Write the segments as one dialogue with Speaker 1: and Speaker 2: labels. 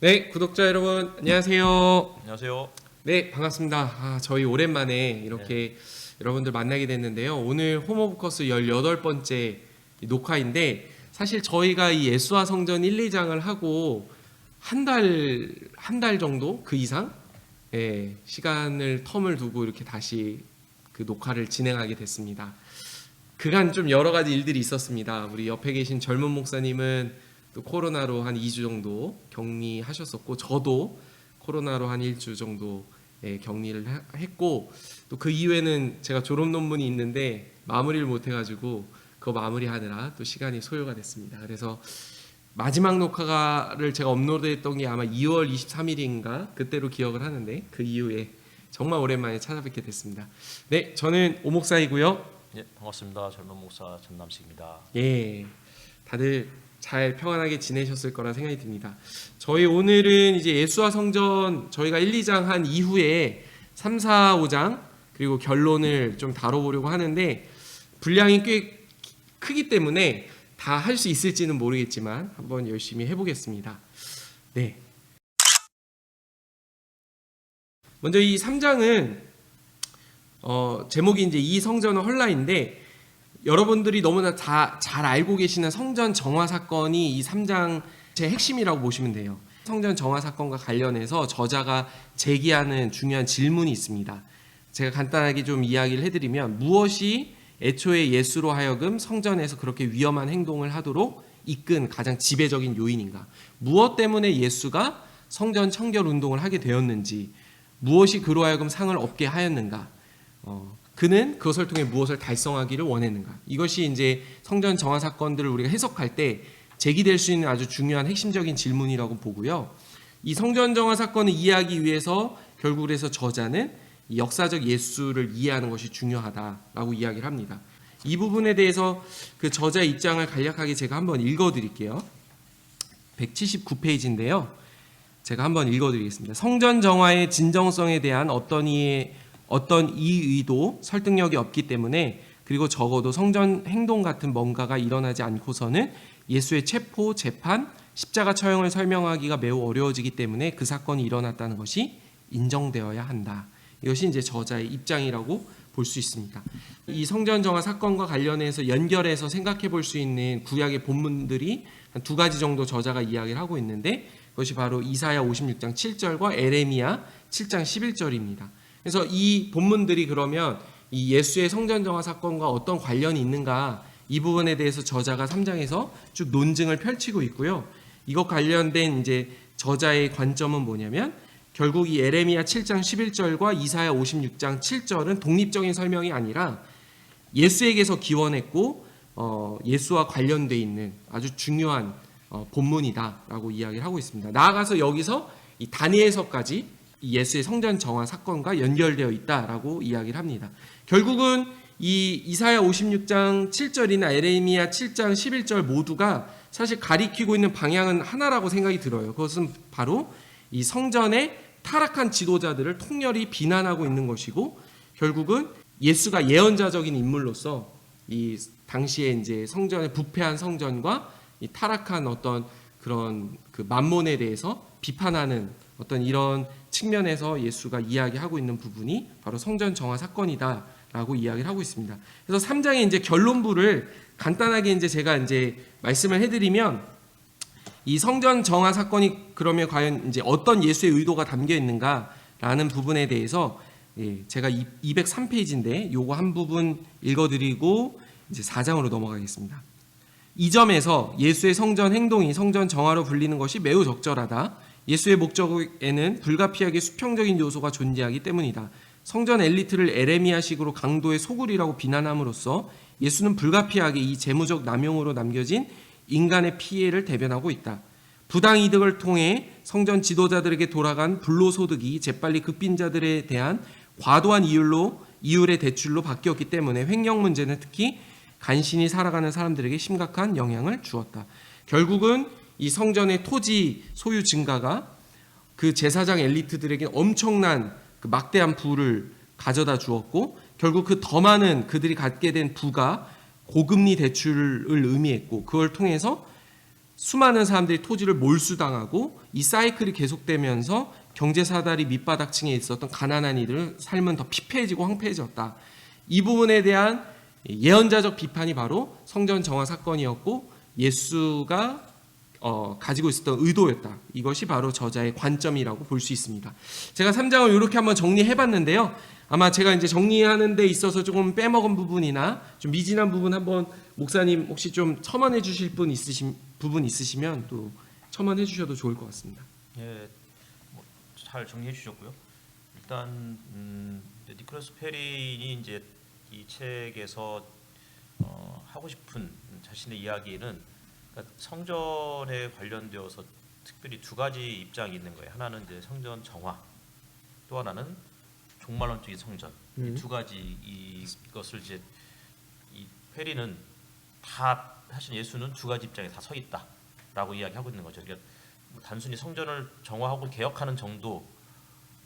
Speaker 1: 네, 구독자 여러분 안녕하세요.
Speaker 2: 안녕하세요.
Speaker 1: 네, 반갑습니다. 저희 오랜만에 이렇게 여러분들 만나게 됐는데요. 오늘 홈 오브 커스 18번째 녹화인데 사실 저희가 이 예수와 성전 1, 2장을 하고 한 달 정도 그 이상 시간을 텀을 두고 이렇게 다시 그 녹화를 진행하게 됐습니다. 그간 좀 여러 가지 일들이 있었습니다. 우리 옆에 계신 젊은 목사님은 또 코로나로 한 2주 정도 격리하셨었고, 저도 코로나로 한 1주 정도 격리를 했고, 또 그 이후에는 제가 졸업 논문이 있는데 마무리를 못 해가지고 그거 마무리하느라 또 시간이 소요가 됐습니다. 그래서 마지막 녹화를 제가 업로드했던 게 아마 2월 23일인가 그때로 기억을 하는데, 그 이후에 정말 오랜만에 찾아뵙게 됐습니다. 네, 저는 오목사이고요.
Speaker 2: 예, 반갑습니다. 젊은 목사 전남식입니다.
Speaker 1: 예, 다들 잘 평안하게 지내셨을 거라 생각이 듭니다. 저희 오늘은 이제 예수와 성전 저희가 1, 2장 한 이후에 3, 4, 5장 그리고 결론을 좀 다뤄보려고 하는데, 분량이 꽤 크기 때문에 다 할 수 있을지는 모르겠지만 한번 열심히 해보겠습니다. 네. 먼저 이 3장은 제목이 이제 이 성전은 헐라인데, 여러분들이 너무나 다 잘 알고 계시는 성전 정화 사건이 이 3장 제 핵심이라고 보시면 돼요. 성전 정화 사건과 관련해서 저자가 제기하는 중요한 질문이 있습니다. 제가 간단하게 좀 이야기를 해드리면, 무엇이 애초에 예수로 하여금 성전에서 그렇게 위험한 행동을 하도록 이끈 가장 지배적인 요인인가? 무엇 때문에 예수가 성전 청결 운동을 하게 되었는지, 무엇이 그로 하여금 상을 얻게 하였는가? 그는 그것을 통해 무엇을 달성하기를 원했는가? 이것이 이제 성전 정화 사건들을 우리가 해석할 때 제기될 수 있는 아주 중요한 핵심적인 질문이라고 보고요. 이 성전 정화 사건을 이해하기 위해서 결국 그래서 저자는 이 역사적 예수를 이해하는 것이 중요하다라고 이야기를 합니다. 이 부분에 대해서 그 저자의 입장을 간략하게 제가 한번 읽어드릴게요. 179페이지인데요. 제가 한번 읽어드리겠습니다. 성전 정화의 진정성에 대한 어떤 이의도 설득력이 없기 때문에, 그리고 적어도 성전 행동 같은 뭔가가 일어나지 않고서는 예수의 체포, 재판, 십자가 처형을 설명하기가 매우 어려워지기 때문에 그 사건이 일어났다는 것이 인정되어야 한다. 이것이 이제 저자의 입장이라고 볼 수 있습니다. 이 성전 정화 사건과 관련해서 연결해서 생각해 볼 수 있는 구약의 본문들이 한 두 가지 정도 저자가 이야기를 하고 있는데, 그것이 바로 이사야 56장 7절과 에레미야 7장 11절입니다. 그래서 이 본문들이 그러면 이 예수의 성전 정화 사건과 어떤 관련이 있는가, 이 부분에 대해서 저자가 3장에서 쭉 논증을 펼치고 있고요. 이것 관련된 이제 저자의 관점은 뭐냐면, 결국 이 에레미야 7장 11절과 이사야 56장 7절은 독립적인 설명이 아니라 예수에게서 기원했고 예수와 관련돼 있는 아주 중요한 본문이다라고 이야기를 하고 있습니다. 나아가서 여기서 이 다니엘서까지 예수의 성전 정화 사건과 연결되어 있다라고 이야기를 합니다. 결국은 이 이사야 56장 7절이나 에레미야 7장 11절 모두가 사실 가리키고 있는 방향은 하나라고 생각이 들어요. 그것은 바로 이 성전의 타락한 지도자들을 통렬히 비난하고 있는 것이고, 결국은 예수가 예언자적인 인물로서 이 당시에 이제 성전의 부패한 성전과 이 타락한 어떤 그런 그 만몬에 대해서 비판하는 어떤 이런 측면에서 예수가 이야기하고 있는 부분이 바로 성전 정화 사건이다라고 이야기를 하고 있습니다. 그래서 3장의 이제 결론부를 간단하게 이제 제가 이제 말씀을 해드리면, 이 성전 정화 사건이 그러면 과연 이제 어떤 예수의 의도가 담겨 있는가라는 부분에 대해서 제가 203페이지인데 요거 한 부분 읽어드리고 이제 4장으로 넘어가겠습니다. 이 점에서 예수의 성전 행동이 성전 정화로 불리는 것이 매우 적절하다. 예수의 목적에는 불가피하게 수평적인 요소가 존재하기 때문이다. 성전 엘리트를 에레미야식으로 강도의 소굴이라고 비난함으로써 예수는 불가피하게 이 재무적 남용으로 남겨진 인간의 피해를 대변하고 있다. 부당 이득을 통해 성전 지도자들에게 돌아간 불로소득이 재빨리 극빈자들에 대한 과도한 이율의 대출로 바뀌었기 때문에 횡령 문제는 특히 간신히 살아가는 사람들에게 심각한 영향을 주었다. 결국은 이 성전의 토지 소유 증가가 그 제사장 엘리트들에게 엄청난 그 막대한 부를 가져다 주었고, 결국 그 더 많은 그들이 갖게 된 부가 고금리 대출을 의미했고, 그걸 통해서 수많은 사람들이 토지를 몰수당하고 이 사이클이 계속되면서 경제 사다리 밑바닥층에 있었던 가난한 이들의 삶은 더 피폐해지고 황폐해졌다. 이 부분에 대한 예언자적 비판이 바로 성전 정화 사건이었고 예수가 가지고 있었던 의도였다. 이것이 바로 저자의 관점이라고 볼 수 있습니다. 제가 3장을 이렇게 한번 정리해봤는데요. 아마 제가 이제 정리하는 데 있어서 조금 빼먹은 부분이나 좀 미진한 부분 한번 목사님 혹시 좀 첨언해 주실 부분 있으시면 또 첨언해 주셔도 좋을 것 같습니다.
Speaker 2: 예, 잘 정리해 주셨고요. 일단 니콜라스 페린이 이제 이 책에서 하고 싶은 자신의 이야기는 그러니까 성전에 관련되어서 특별히 두 가지 입장이 있는 거예요. 하나는 이제 성전 정화, 또 하나는 종말론적인 성전. 이 두 가지 이것을 이제 이 페리는 다 사실 예수는 두 가지 입장에 다 서 있다라고 이야기하고 있는 거죠. 그러니까 단순히 성전을 정화하고 개혁하는 정도,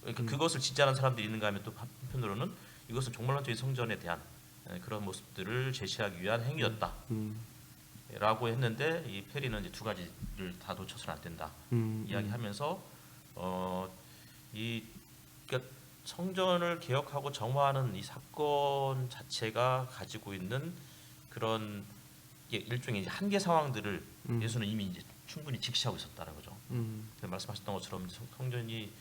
Speaker 2: 그러니까 그것을 지지하는 사람들이 있는가 하면 또 한편으로는 이것은 종말론적인 성전에 대한 그런 모습들을 제시하기 위한 행위였다. 라고 했는데 이 페리는 이제 두 가지를 다 놓쳐서는 안 된다 이야기하면서 그러니까 성전을 개혁하고 정화하는 이 사건 자체가 가지고 있는 그런 일종의 이제 한계 상황들을 예수는 이미 이제 충분히 직시하고 있었다는 거죠. 말씀하셨던 것처럼 성전이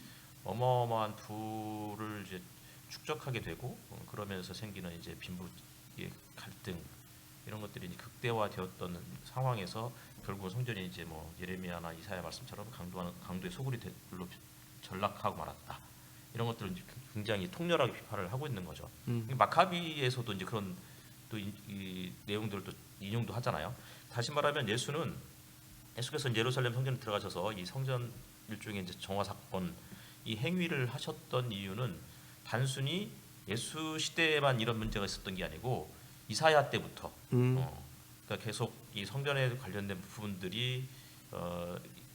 Speaker 2: 어마어마한 부를 이제 축적하게 되고 그러면서 생기는 이제 빈부의 갈등 이런 것들이 이제 극대화되었던 상황에서 결국은 성전이 이제 뭐 예레미야나 이사야 말씀처럼 강도의 소굴이로 전락하고 말았다. 이런 것들을 이제 굉장히 통렬하게 비판을 하고 있는 거죠. 마카비에서도 이제 그런 또 이 내용들도 인용도 하잖아요. 다시 말하면 예수께서 예루살렘 성전에 들어가셔서 이 성전 일종의 이제 정화 사건 이 행위를 하셨던 이유는 단순히 예수 시대에만 이런 문제가 있었던 게 아니고 이사야 때부터 그러니까 계속 이 성전에 관련된 부분들이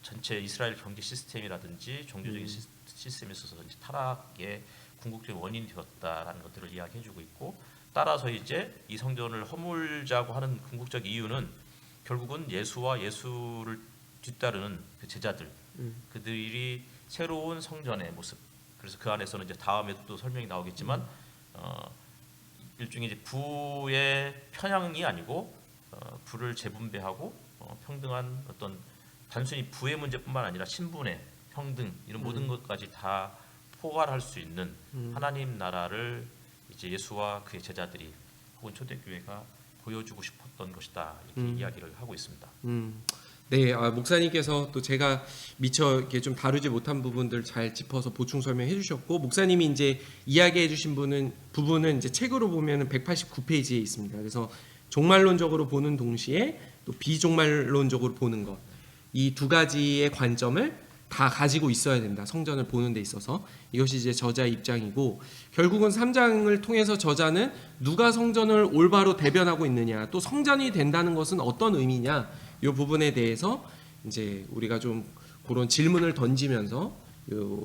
Speaker 2: 전체 이스라엘 경제 시스템이라든지 종교적인 시스템에 있어서 타락의 궁극적인 원인이 되었다라는 것들을 이야기해주고 있고 따라서 이제 이 성전을 허물자고 하는 궁극적 이유는 결국은 예수와 예수를 뒤따르는 그 제자들 그들이 새로운 성전의 모습 그래서 그 안에서는 이제 다음에 또 설명이 나오겠지만 일종의 이제 부의 편향이 아니고 부를 재분배하고 평등한 어떤 단순히 부의 문제뿐만 아니라 신분의 평등 이런 모든 것까지 다 포괄할 수 있는 하나님 나라를 이제 예수와 그의 제자들이 혹은 초대교회가 보여주고 싶었던 것이다 이렇게 이야기를 하고 있습니다.
Speaker 1: 네, 목사님께서 또 제가 미처 이렇게 좀 다루지 못한 부분들 잘 짚어서 보충 설명해 주셨고 목사님이 이제 이야기해 주신 부분은 이제 책으로 보면은 189페이지에 있습니다. 그래서 종말론적으로 보는 동시에 또 비종말론적으로 보는 것, 이 두 가지의 관점을 다 가지고 있어야 된다. 성전을 보는 데 있어서 이것이 이제 저자의 입장이고 결국은 3장을 통해서 저자는 누가 성전을 올바로 대변하고 있느냐, 또 성전이 된다는 것은 어떤 의미냐, 이 부분에 대해서 이제 우리가 좀 그런 질문을 던지면서 이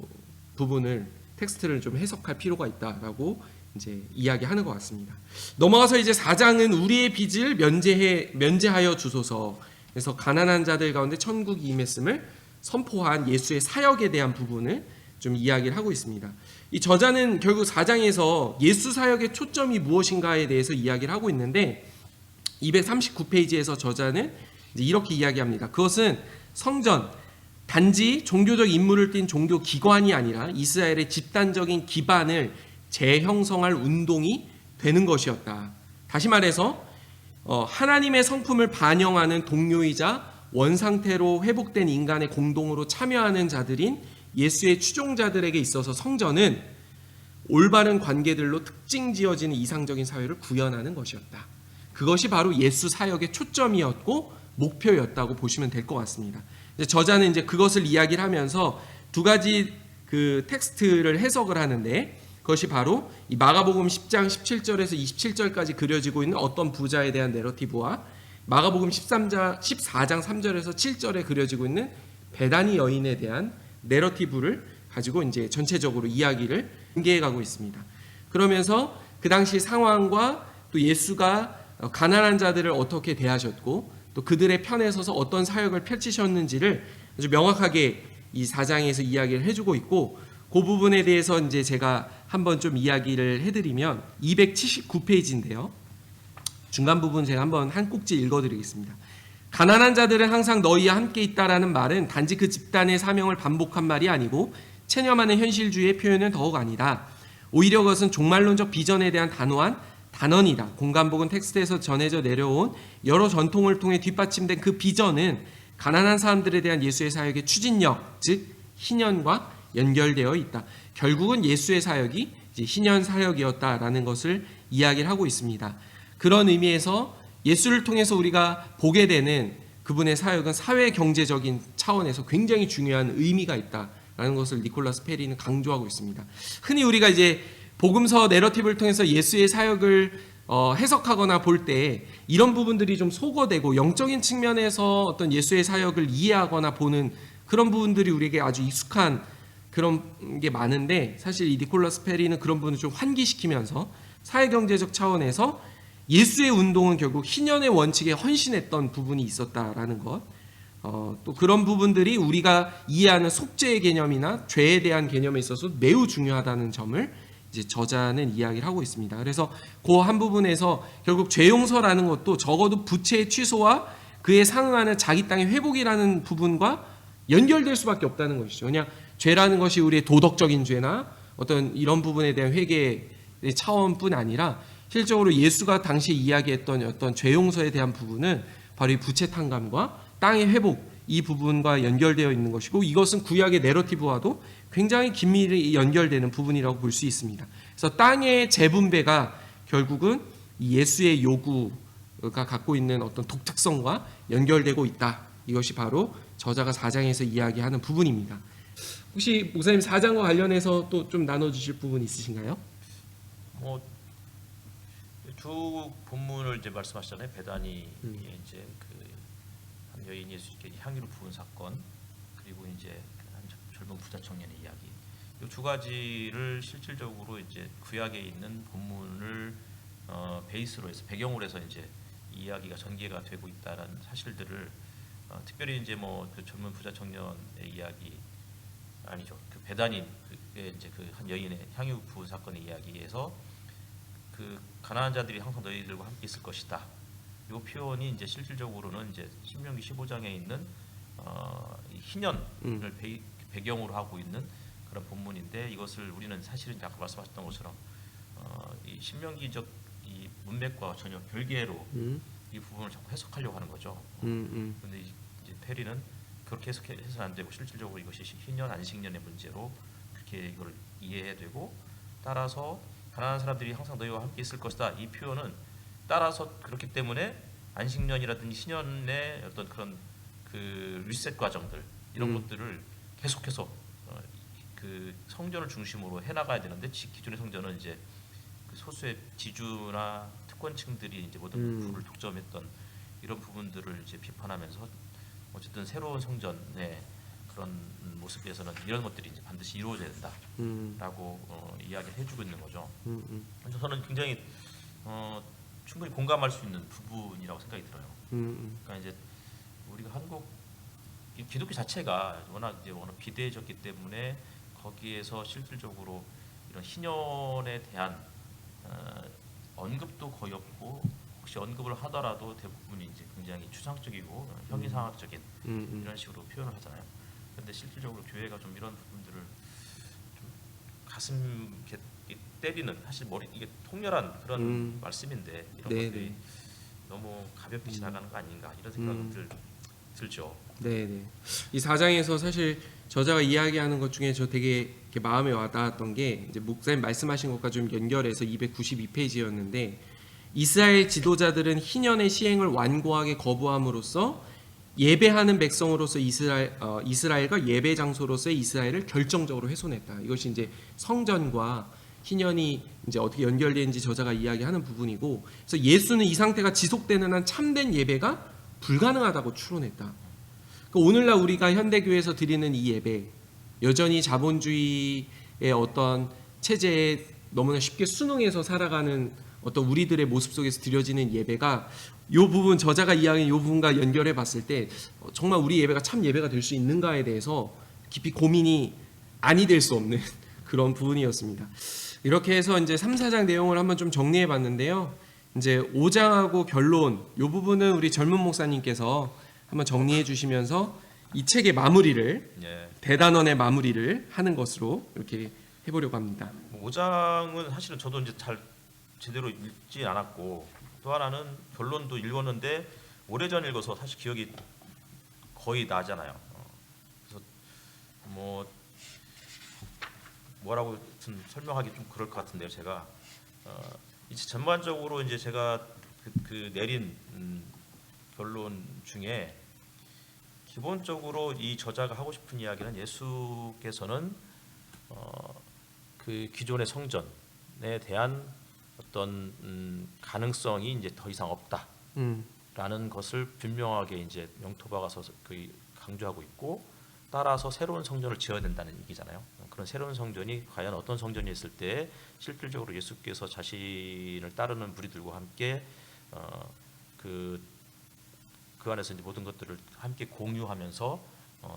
Speaker 1: 부분을 텍스트를 좀 해석할 필요가 있다라고 이제 이야기하는 것 같습니다. 넘어가서 이제 4장은 우리의 빚을 면제하여 주소서. 그래서 가난한 자들 가운데 천국이 임했음을 선포한 예수의 사역에 대한 부분을 좀 이야기를 하고 있습니다. 이 저자는 결국 4장에서 예수 사역의 초점이 무엇인가에 대해서 이야기를 하고 있는데 239페이지에서 저자는 이제 이렇게 이야기합니다. 그것은 성전, 단지 종교적 임무를 띈 종교 기관이 아니라 이스라엘의 집단적인 기반을 재형성할 운동이 되는 것이었다. 다시 말해서 하나님의 성품을 반영하는 동료이자 원상태로 회복된 인간의 공동으로 참여하는 자들인 예수의 추종자들에게 있어서 성전은 올바른 관계들로 특징 지어지는 이상적인 사회를 구현하는 것이었다. 그것이 바로 예수 사역의 초점이었고 목표였다고 보시면 될 것 같습니다. 저자는 이제 그것을 이야기를 하면서 두 가지 그 텍스트를 해석을 하는데 그것이 바로 이 마가복음 10장 17절에서 27절까지 그려지고 있는 어떤 부자에 대한 내러티브와 마가복음 14장 3절에서 7절에 그려지고 있는 베다니 여인에 대한 내러티브를 가지고 이제 전체적으로 이야기를 전개해 가고 있습니다. 그러면서 그 당시 상황과 또 예수가 가난한 자들을 어떻게 대하셨고 또 그들의 편에 서서 어떤 사역을 펼치셨는지를 아주 명확하게 이 4장에서 이야기를 해주고 있고, 그 부분에 대해서 이제 제가 한번 좀 이야기를 해드리면 279페이지인데요. 중간 부분 제가 한번 한 꼭지 읽어드리겠습니다. 가난한 자들은 항상 너희와 함께 있다라는 말은 단지 그 집단의 사명을 반복한 말이 아니고 체념하는 현실주의의 표현은 더욱 아니다. 오히려 그것은 종말론적 비전에 대한 단호한 단언이다. 공간복음 텍스트에서 전해져 내려온 여러 전통을 통해 뒷받침된 그 비전은 가난한 사람들에 대한 예수의 사역의 추진력, 즉 희년과 연결되어 있다. 결국은 예수의 사역이 이제 희년 사역이었다라는 것을 이야기를 하고 있습니다. 그런 의미에서 예수를 통해서 우리가 보게 되는 그분의 사역은 사회 경제적인 차원에서 굉장히 중요한 의미가 있다라는 것을 니콜라스 페리는 강조하고 있습니다. 흔히 우리가 이제 복음서 내러티브를 통해서 예수의 사역을 해석하거나 볼 때 이런 부분들이 좀 소거되고 영적인 측면에서 어떤 예수의 사역을 이해하거나 보는 그런 부분들이 우리에게 아주 익숙한 그런 게 많은데, 사실 이 니콜라스 페리는 그런 부분을 좀 환기시키면서 사회경제적 차원에서 예수의 운동은 결국 희년의 원칙에 헌신했던 부분이 있었다라는 것, 또 그런 부분들이 우리가 이해하는 속죄의 개념이나 죄에 대한 개념에 있어서 매우 중요하다는 점을 이제 저자는 이야기를 하고 있습니다. 그래서 그 한 부분에서 결국 죄 용서라는 것도 적어도 부채의 취소와 그에 상응하는 자기 땅의 회복이라는 부분과 연결될 수밖에 없다는 것이죠. 그냥 죄라는 것이 우리의 도덕적인 죄나 어떤 이런 부분에 대한 회개의 차원뿐 아니라 실적으로 예수가 당시 이야기했던 어떤 죄 용서에 대한 부분은 바로 이 부채 탕감과 땅의 회복, 이 부분과 연결되어 있는 것이고, 이것은 구약의 내러티브와도 굉장히 긴밀히 연결되는 부분이라고 볼 수 있습니다. 그래서 땅의 재분배가 결국은 이 예수의 요구가 갖고 있는 어떤 독특성과 연결되고 있다. 이것이 바로 저자가 4장에서 이야기하는 부분입니다. 혹시 목사님 4장과 관련해서 또 좀 나눠주실 부분 있으신가요?
Speaker 2: 두 본문을 이제 말씀하셨잖아요. 베다니 이제 그 한 여인 예수께 향유를 부은 사건, 그리고 이제 한 젊은 부자 청년의 이야기. 이 두 가지를 실질적으로 이제 구약에 있는 본문을 베이스로 해서 배경으로 해서 이제 이야기가 전개가 되고 있다라는 사실들을 특별히 이제 뭐 그 젊은 부자 청년의 이야기 아니죠. 그 베다니 이제 그 한 여인의 향유 부은 사건의 이야기에서 그 가난한 자들이 항상 너희들과 함께 있을 것이다. 이 표현이 이제 실질적으로는 이제 신명기 15장에 있는 이 희년을 배경으로 하고 있는 그런 본문인데, 이것을 우리는 사실은 아까 말씀하셨던 것처럼 이 신명기적 이 문맥과 전혀 별개로 이 부분을 자꾸 해석하려고 하는 거죠. 그런데 이제 페리는 그렇게 해석해서는 안 되고 실질적으로 이것이 희년 안식년의 문제로 그렇게 이걸 이해해야 되고, 따라서 가난한 사람들이 항상 너희와 함께 있을 것이다. 이 표현은 따라서 그렇기 때문에 안식년이라든지 신년의 어떤 그런 그 리셋 과정들 이런 것들을 계속해서 그 성전을 중심으로 해나가야 되는데, 기존의 성전은 이제 그 소수의 지주나 특권층들이 이제 모든 부를 독점했던 이런 부분들을 이제 비판하면서 어쨌든 새로운 성전의 그런 모습에서는 이런 것들이 이제 반드시 이루어져야 된다라고 이야기를 해주고 있는 거죠. 그래서 저는 굉장히 충분히 공감할 수 있는 부분이라고 생각이 들어요. 그러니까 이제 우리가 한국 기독교 자체가 워낙 비대해졌기 때문에 거기에서 실질적으로 이런 희년에 대한 언급도 거의 없고, 혹시 언급을 하더라도 대부분이 이제 굉장히 추상적이고 형이상학적인 이런 식으로 표현을 하잖아요. 그런데 실질적으로 교회가 좀 이런 부분들을 좀 가슴 때리는, 사실 이게 통렬한 그런 말씀인데 이런 것들이 너무 가볍게 지나가는 거 아닌가 이런 생각들 들죠.
Speaker 1: 네네. 이 4장에서 사실 저자가 이야기하는 것 중에 저 되게 이렇게 마음에 와닿았던 게, 이제 목사님 말씀하신 것과 좀 연결해서 292페이지였는데, 이스라엘 지도자들은 희년의 시행을 완고하게 거부함으로써 예배하는 백성으로서 이스라엘과 예배 장소로서의 이스라엘을 결정적으로 훼손했다. 이것이 이제 성전과 희년이 이제 어떻게 연결되는지 저자가 이야기하는 부분이고, 그래서 예수는 이 상태가 지속되는 한 참된 예배가 불가능하다고 추론했다. 그러니까 오늘날 우리가 현대교회에서 드리는 이 예배, 여전히 자본주의의 어떤 체제에 너무나 쉽게 순응해서 살아가는 어떤 우리들의 모습 속에서 드려지는 예배가 요 부분 저자가 이야기한 요 부분과 연결해 봤을 때 정말 우리 예배가 참 예배가 될 수 있는가에 대해서 깊이 고민이 아니 될 수 없는 그런 부분이었습니다. 이렇게 해서 이제 3, 4장 내용을 한번 좀 정리해 봤는데요. 이제 5장하고 결론 요 부분은 우리 젊은 목사님께서 한번 정리해 주시면서 이 책의 마무리를
Speaker 2: 예.
Speaker 1: 대단원의 마무리를 하는 것으로 이렇게 해보려고 합니다.
Speaker 2: 5장은 사실은 저도 이제 잘 제대로 읽지 않았고 또 하나는 결론도 읽었는데 오래전 읽어서 사실 기억이 거의 나잖아요. 그래서 뭐라고 좀 설명하기 좀 그럴 것 같은데요. 제가 이제 전반적으로 이제 제가 그 내린 결론 중에 기본적으로 이 저자가 하고 싶은 이야기는 예수께서는 그 기존의 성전에 대한 어떤 가능성이 이제 더 이상 없다라는 것을 분명하게 이제 영토박아서 강조하고 있고 따라서 새로운 성전을 지어야 된다는 얘기잖아요. 그런 새로운 성전이 과연 어떤 성전이었을 때 실질적으로 예수께서 자신을 따르는 무리들과 함께 그 안에서 이제 모든 것들을 함께 공유하면서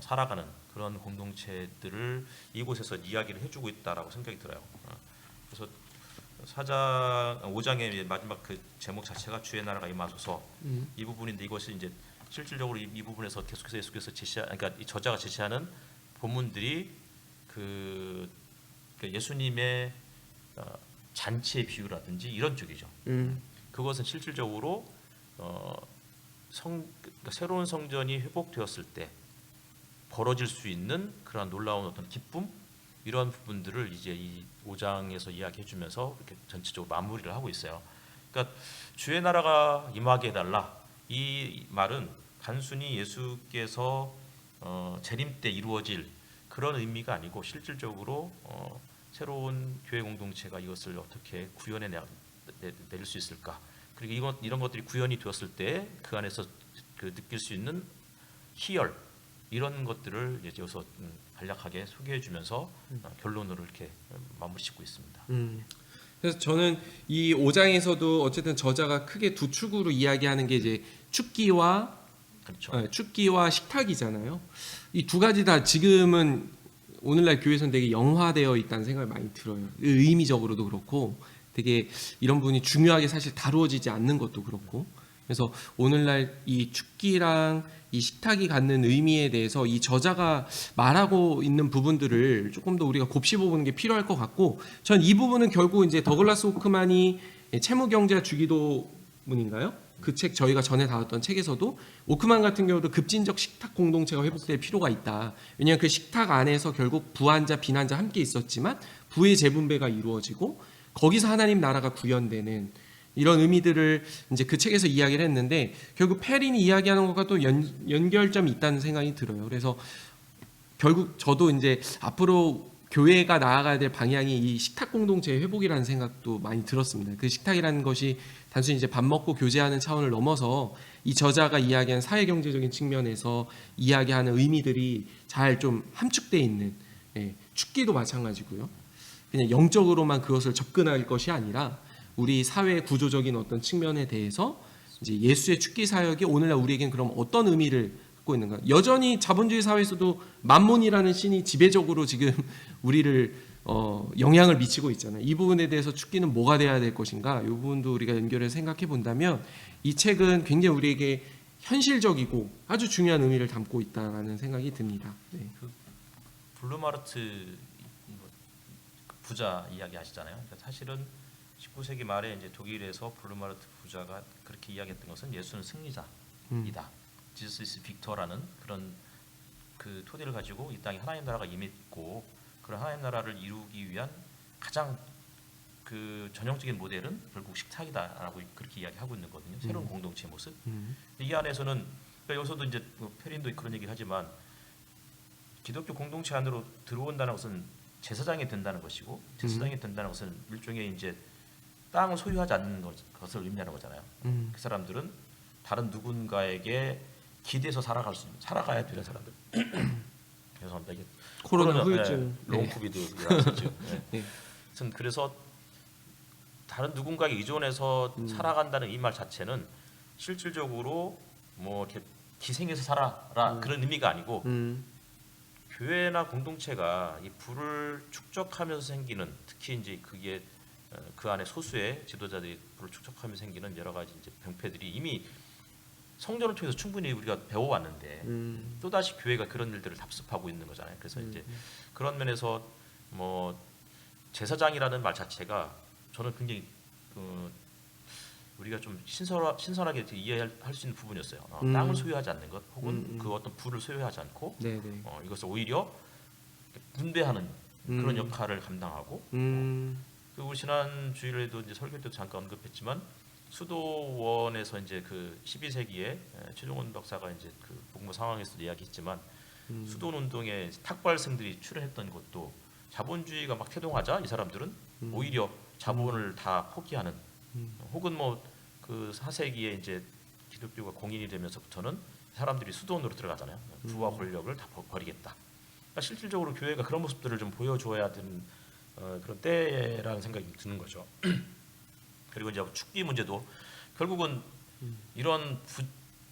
Speaker 2: 살아가는 그런 공동체들을 이곳에서 이야기를 해주고 있다라고 생각이 들어요. 그래서 5장의 마지막 그 제목 자체가 주의 나라가 임하소서 이 부분인데 이것이 이제 실질적으로 이 부분에서 계속해서 예수께서 그러니까 이 저자가 제시하는 본문들이 그 예수님의 잔치의 비유라든지 이런 쪽이죠. 그것은 실질적으로 그러니까 새로운 성전이 회복되었을 때 벌어질 수 있는 그런 놀라운 어떤 기쁨 이런 부분들을 이제 이 5장에서 이야기해주면서 이렇게 전체적으로 마무리를 하고 있어요. 그러니까 주의 나라가 임하게 해달라 이 말은 단순히 예수께서 재림 때 이루어질 그런 의미가 아니고 실질적으로 새로운 교회 공동체가 이것을 어떻게 구현해 낼 수 있을까? 그리고 이런 것들이 구현이 되었을 때 그 안에서 그 느낄 수 있는 희열 이런 것들을 이제 여기서 간략하게 소개해주면서 결론으로 이렇게 마무리 짓고 있습니다.
Speaker 1: 그래서 저는 이 5장에서도 어쨌든 저자가 크게 두 축으로 이야기하는 게 이제 축기와
Speaker 2: 그렇죠.
Speaker 1: 축기와 식탁이잖아요. 이 두 가지 다 지금은 오늘날 교회에서는 되게 영화되어 있다는 생각이 많이 들어요. 의미적으로도 그렇고 되게 이런 부분이 중요하게 사실 다루어지지 않는 것도 그렇고 그래서 오늘날 이 축기랑 이 식탁이 갖는 의미에 대해서 이 저자가 말하고 있는 부분들을 조금 더 우리가 곱씹어보는 게 필요할 것 같고 전 이 부분은 결국 이제 더글라스 호크만이 채무경제와 주기도문인가요? 그 책 저희가 전에 다뤘던 책에서도 오크만 같은 경우도 급진적 식탁 공동체가 회복될 필요가 있다. 왜냐하면 그 식탁 안에서 결국 부한자 빈한자 함께 있었지만 부의 재분배가 이루어지고 거기서 하나님 나라가 구현되는 이런 의미들을 이제 그 책에서 이야기를 했는데 결국 페린이 이야기하는 것과 또 연결점이 있다는 생각이 들어요. 그래서 결국 저도 이제 앞으로 교회가 나아가야 될 방향이 이 식탁 공동체의 회복이라는 생각도 많이 들었습니다. 그 식탁이라는 것이 단순히 이제 밥 먹고 교제하는 차원을 넘어서 이 저자가 이야기한 사회 경제적인 측면에서 이야기하는 의미들이 잘 좀 함축되어 있는 축기도 마찬가지고요. 그냥 영적으로만 그것을 접근할 것이 아니라 우리 사회 구조적인 어떤 측면에 대해서 이제 예수의 축기 사역이 오늘날 우리에겐 그럼 어떤 의미를 갖고 있는가? 여전히 자본주의 사회에서도 만몬이라는 신이 지배적으로 지금 우리를 영향을 미치고 있잖아요. 이 부분에 대해서 축기는 뭐가 돼야 될 것인가? 이 부분도 우리가 연결해서 생각해 본다면 이 책은 굉장히 우리에게 현실적이고 아주 중요한 의미를 담고 있다는 생각이 듭니다. 네.
Speaker 2: 그 블루마르트 부자 이야기 하시잖아요. 그러니까 사실은 19세기 말에 이제 독일에서 블루마르트 부자가 그렇게 이야기했던 것은 예수는 승리자이다. Jesus is victor라는 그런 그 토대를 가지고 이 땅에 하나님 나라가 임했고 그런 하나님 나라를 이루기 위한 가장 그 전형적인 모델은 결국 식탁이다라고 그렇게 이야기하고 있는 거거든요. 새로운 공동체의 모습. 이 안에서는 그러니까 여기서도 이제 페린도 그런 얘기를 하지만 기독교 공동체 안으로 들어온다는 것은 제사장이 된다는 것이고 제사장이 된다는 것은 일종의 이제 땅을 소유하지 않는 것을 의미하는 거잖아요. 그 사람들은 다른 누군가에게 기대서 살아가야 되는 사람들. 죄송합니다. 이게
Speaker 1: 코로나 후유증,
Speaker 2: 롱코비드 이라서 지금.
Speaker 1: 네.
Speaker 2: 그래서 다른 누군가에게 의존해서 살아간다는 이 말 자체는 실질적으로 뭐 이렇게 기생해서 살아라 그런 의미가 아니고 교회나 공동체가 이 부를 축적하면서 생기는, 특히 이제 그게 그 안에 소수의 지도자들이 부를 축적하면서 생기는 여러 가지 이제 병폐들이 이미 성전을 통해서 충분히 우리가 배워왔는데 또 다시 교회가 그런 일들을 답습하고 있는 거잖아요. 그래서 이제 그런 면에서 뭐 제사장이라는 말 자체가 저는 굉장히 우리가 좀 신선하게 이해할 수 있는 부분이었어요. 땅을 소유하지 않는 것, 혹은 그 어떤 부를 소유하지 않고 이것을 오히려 분배하는 그런 역할을 감당하고 그리고 지난 주일에도 이제 설교 때도 잠깐 언급했지만 수도원에서 이제 그 12세기에 최종원 박사가 이제 그 복무 상황에서 이야기했지만 수도원 운동에 탁발생들이 출연했던 것도 자본주의가 막 태동하자 이 사람들은 오히려 자본을 다 포기하는 혹은 뭐 그 4세기에 이제 기독교가 공인이 되면서부터는 사람들이 수도원으로 들어가잖아요. 부와 권력을 다 버리겠다. 그러니까 실질적으로 교회가 그런 모습들을 좀 보여줘야 되는 그런 때라는 생각이 드는 거죠. 그리고 이제 축비 문제도 결국은 이런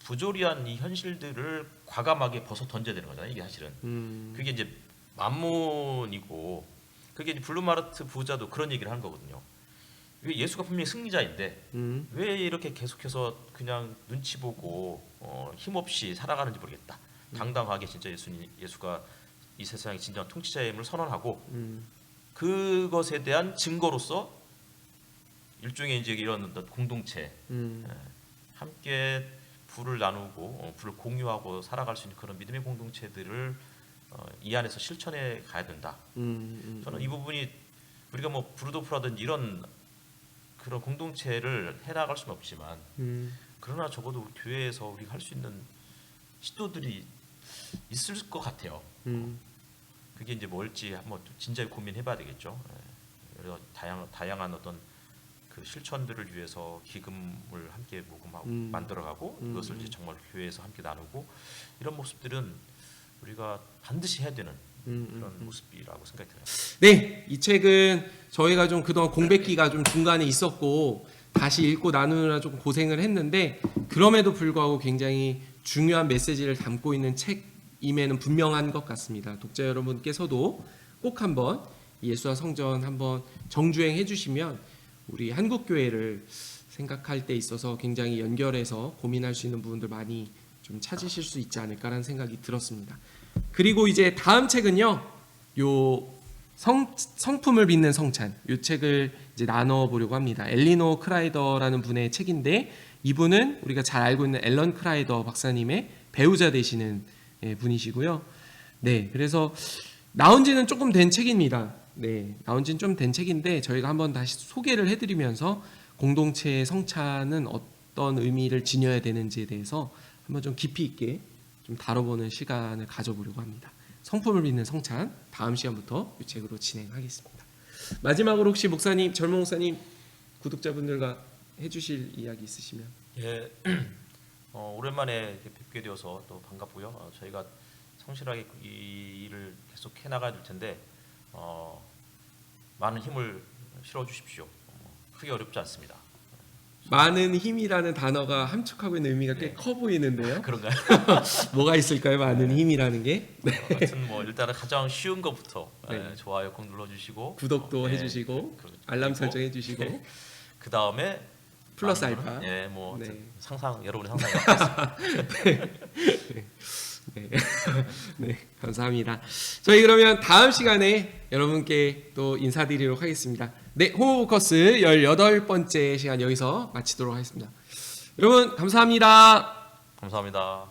Speaker 2: 부조리한 이 현실들을 과감하게 벗어 던져야 되는 거잖아요. 이게 사실은 그게 이제 만문이고 그게 이제 블루마르트 부자도 그런 얘기를 하는 거거든요. 예수가 분명히 승리자인데 왜 이렇게 계속해서 그냥 눈치 보고 힘없이 살아가는지 모르겠다. 당당하게 진짜 예수가 이 세상의 진정한 통치자임을 선언하고 그것에 대한 증거로서 일종의 이제 이런 어떤 공동체 함께 부를 나누고 부를 공유하고 살아갈 수 있는 그런 믿음의 공동체들을 이 안에서 실천해 가야 된다. 저는 이 부분이 우리가 뭐 브루도프라든지 이런 그런 공동체를 해나갈 수는 없지만 그러나 적어도 우리 교회에서 우리가 할 수 있는 시도들이 있을 것 같아요. 그게 이제 뭘지 한번 진지하게 고민해봐야 되겠죠. 그래서 다양한 어떤 그 실천들을 위해서 기금을 함께 모금하고 만들어가고 그것을 이제 정말 교회에서 함께 나누고 이런 모습들은 우리가 반드시 해야 되는 그런 모습이라고 생각이 들어요.
Speaker 1: 네, 이 책은 저희가 좀 그동안 공백기가 좀 중간에 있었고 다시 읽고 나누느라 좀 고생을 했는데 그럼에도 불구하고 굉장히 중요한 메시지를 담고 있는 책임에는 분명한 것 같습니다. 독자 여러분께서도 꼭 한번 예수와 성전 한번 정주행해 주시면 우리 한국교회를 생각할 때 있어서 굉장히 연결해서 고민할 수 있는 부분들 많이 좀 찾으실 수 있지 않을까라는 생각이 들었습니다. 그리고 이제 다음 책은요, 요 성품을 빚는 성찬, 요 책을 이제 나눠보려고 합니다. 엘리노 크라이더라는 분의 책인데 이분은 우리가 잘 알고 있는 앨런 크라이더 박사님의 배우자 되시는 분이시고요. 네, 그래서 나온지는 조금 된 책입니다. 네, 나온지는 좀 된 책인데 저희가 한번 다시 소개를 해드리면서 공동체의 성찬은 어떤 의미를 지녀야 되는지에 대해서 한번 좀 깊이 있게 좀 다뤄보는 시간을 가져보려고 합니다. 성품을 빚는 성찬 다음 시간부터 이 책으로 진행하겠습니다. 마지막으로 혹시 목사님, 젊은 목사님 구독자분들과 해주실 이야기 있으시면?
Speaker 2: 예, 오랜만에 뵙게 되어서 또 반갑고요. 저희가 성실하게 이 일을 계속 해나가야 될 텐데 많은 힘을 실어주십시오. 크게 어렵지 않습니다.
Speaker 1: 많은 힘이라는 단어가 함축하고 있는 의미가 꽤 커 보이는데요.
Speaker 2: 그런가요?
Speaker 1: 뭐가 있을까요? 많은 힘이라는 게?
Speaker 2: 하여튼 뭐 일단은 가장 쉬운 것부터
Speaker 1: 네.
Speaker 2: 좋아요 꼭 눌러주시고
Speaker 1: 구독도 해주시고 알람 설정해주시고
Speaker 2: 그 다음에
Speaker 1: 플러스 알파.
Speaker 2: 예, 뭐
Speaker 1: 네.
Speaker 2: 상상 여러분의 상상이
Speaker 1: 네. 네, 감사합니다. 저희 그러면 다음 시간에 여러분께 또 인사드리도록 하겠습니다. 네, 호모포커스 18번째 시간 여기서 마치도록 하겠습니다. 여러분 감사합니다.
Speaker 2: 감사합니다.